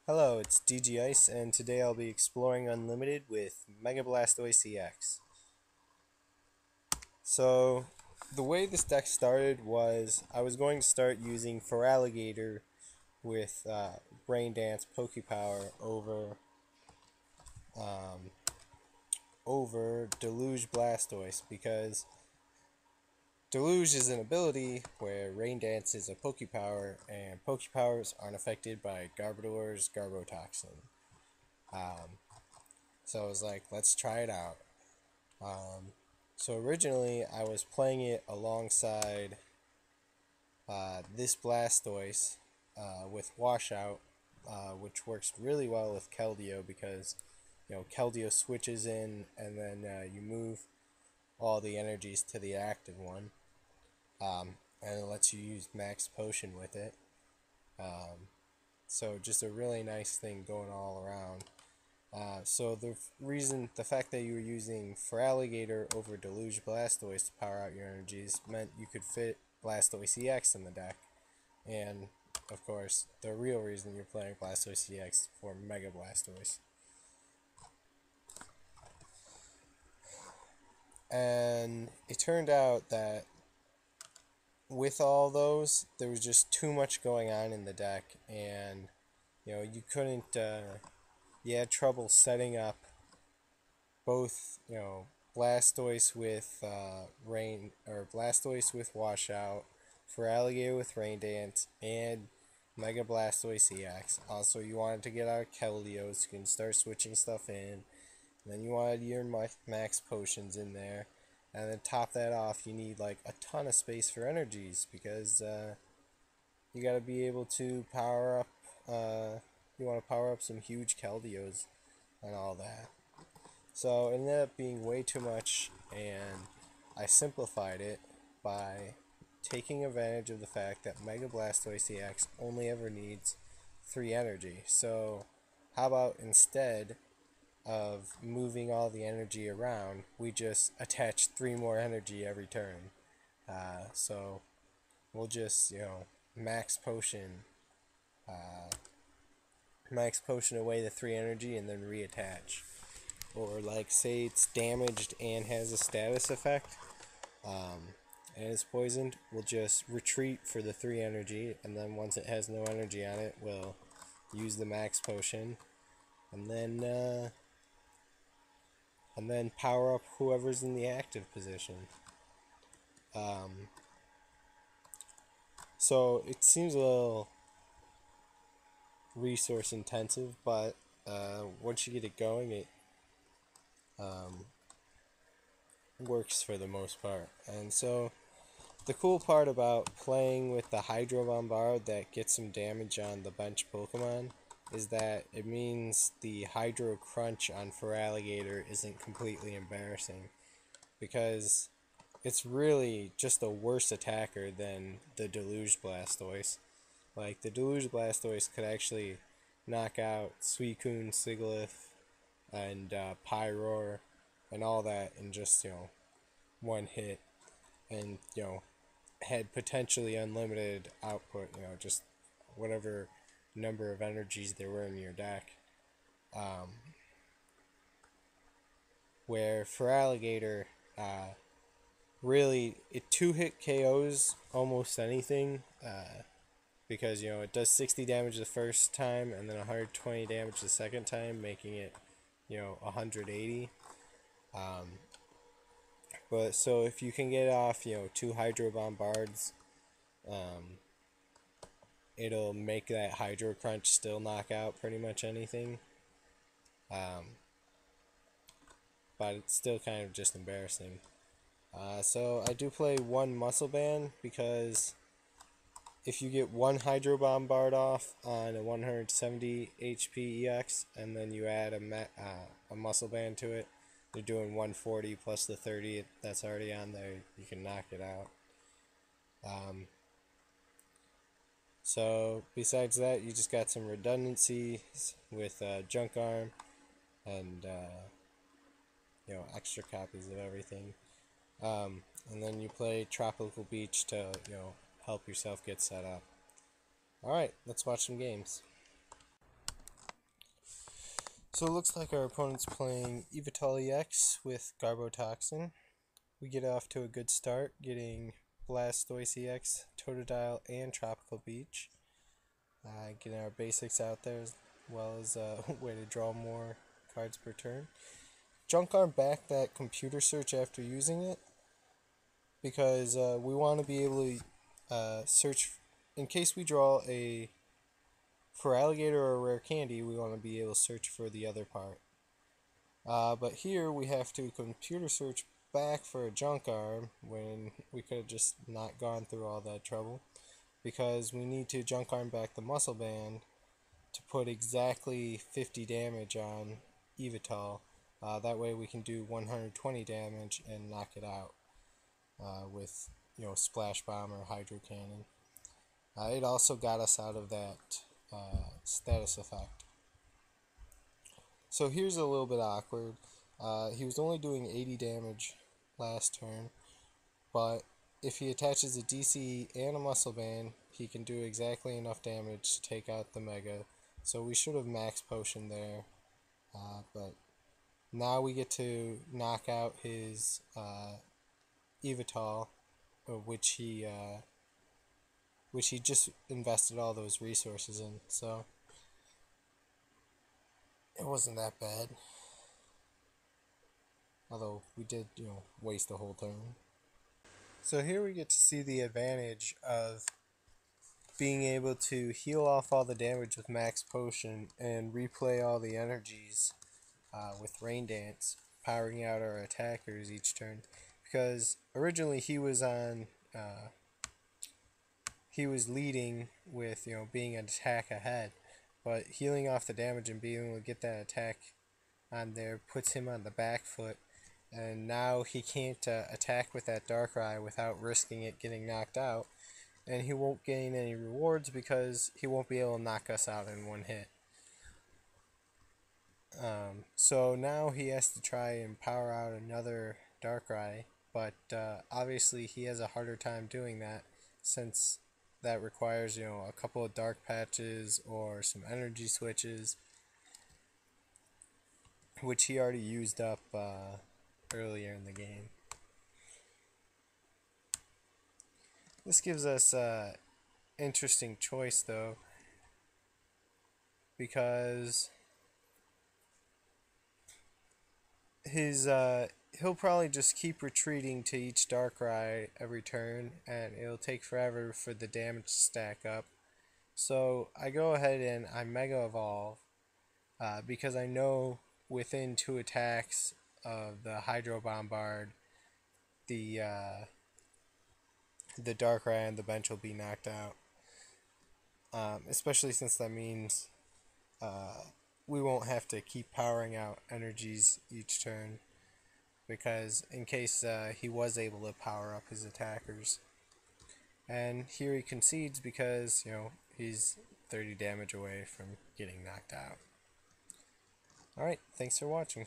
Hello, it's DG Ice, and today I'll be exploring Unlimited with Mega Blastoise EX. So, the way this deck started was I was going to start using Feraligtr with Rain Dance Pokepower um, over Deluge Blastoise because Deluge is an ability where Rain Dance is a Pokepower, and Pokepowers aren't affected by Garbodor's Garbotoxin. Um, so I was like, let's try it out. So originally I was playing it alongside this Blastoise with Washout, which works really well with Keldeo because Keldeo switches in and then you move all the energies to the active one, and it lets you use Max Potion with it. So just a really nice thing going all around. So the fact that you were using Feraligtr over Deluge Blastoise to power out your energies meant you could fit Blastoise EX in the deck. And, of course, the real reason you're playing Blastoise EX for Mega Blastoise. And it turned out that with all those, there was just too much going on in the deck, and, you couldn't, you had trouble setting up both, Blastoise with Blastoise with Washout, Feraligtr with Rain Dance, and Mega Blastoise EX. Also, you wanted to get out of Keldeo, so you can start switching stuff in. And then you wanted your Max Potions in there. And then top that off, you need like a ton of space for energies because you got to be able to power up. You want to power up some huge Keldeos and all that. So it ended up being way too much, and I simplified it by taking advantage of the fact that Mega Blastoise EX only ever needs 3 energy. So how about instead of moving all the energy around, we just attach 3 more energy every turn. So we'll just, max potion, max potion away the 3 energy and then reattach. Or like say it's damaged and has a status effect, and it's poisoned, we'll just retreat for the 3 energy, and then once it has no energy on it, we'll use the max potion, and then power up whoever's in the active position. So it seems a little resource intensive, but once you get it going, it works for the most part. And so the cool part about playing with the Hydro Bombard that gets some damage on the bench Pokemon is that it means the Hydro Crunch on Feraligtr isn't completely embarrassing, because it's really just a worse attacker than the Deluge Blastoise. Like, the Deluge Blastoise could actually knock out Suicune, Sigilyph, and Pyroar, and all that in just, one hit. And, had potentially unlimited output, just whatever number of energies there were in your deck. Where Feraligtr, really, it 2-hit KOs almost anything, because, it does 60 damage the first time and then 120 damage the second time, making it, 180. But so if you can get off, 2 Hydro Bombards, it'll make that Hydro Crunch still knock out pretty much anything. But it's still kind of just embarrassing. So I do play 1 Muscle Band because if you get 1 Hydro Bombard off on a 170 HP EX and then you add a Muscle Band to it, you're doing 140 plus the 30 that's already on there. You can knock it out. So besides that, you just got some redundancies with Junk Arm and extra copies of everything. And then you play Tropical Beach to help yourself get set up. Alright, let's watch some games. So it looks like our opponent's playing Evital EX with Garbotoxin. We get off to a good start, getting Blastoise EX, Totodile, and Tropical Beach. Getting our basics out there as well as a way to draw more cards per turn. Junk Arm back that computer search after using it because we want to be able to search in case we draw a Feraligtr or a rare candy. We want to be able to search for the other part. But here we have to computer search back for a junk arm when we could have just not gone through all that trouble, because we need to junk arm back the muscle band to put exactly 50 damage on Evital. That way we can do 120 damage and knock it out with Splash Bomb or Hydro Cannon. It also got us out of that status effect. So here's a little bit awkward. He was only doing 80 damage last turn, but if he attaches a DC and a muscle band, he can do exactly enough damage to take out the Mega. So we should have max potion there, but now we get to knock out his Evital, which he just invested all those resources in. So it wasn't that bad. Although we did, waste the whole turn. So here we get to see the advantage of being able to heal off all the damage with max potion and replay all the energies with Rain Dance, powering out our attackers each turn. Because originally he was leading with being an attack ahead, but healing off the damage and being able to get that attack on there puts him on the back foot, and now he can't attack with that Darkrai without risking it getting knocked out, and he won't gain any rewards because he won't be able to knock us out in one hit. So now he has to try and power out another Darkrai, but obviously he has a harder time doing that since that requires a couple of dark patches or some energy switches, which he already used up earlier in the game. This gives us an interesting choice though, because he'll probably just keep retreating to each Darkrai every turn, and it'll take forever for the damage to stack up. So I go ahead and I Mega Evolve because I know within 2 attacks of the Hydro Bombard, the Darkrai and the bench will be knocked out. Especially since that means we won't have to keep powering out energies each turn, because in case he was able to power up his attackers. And here he concedes because he's 30 damage away from getting knocked out. Alright, thanks for watching.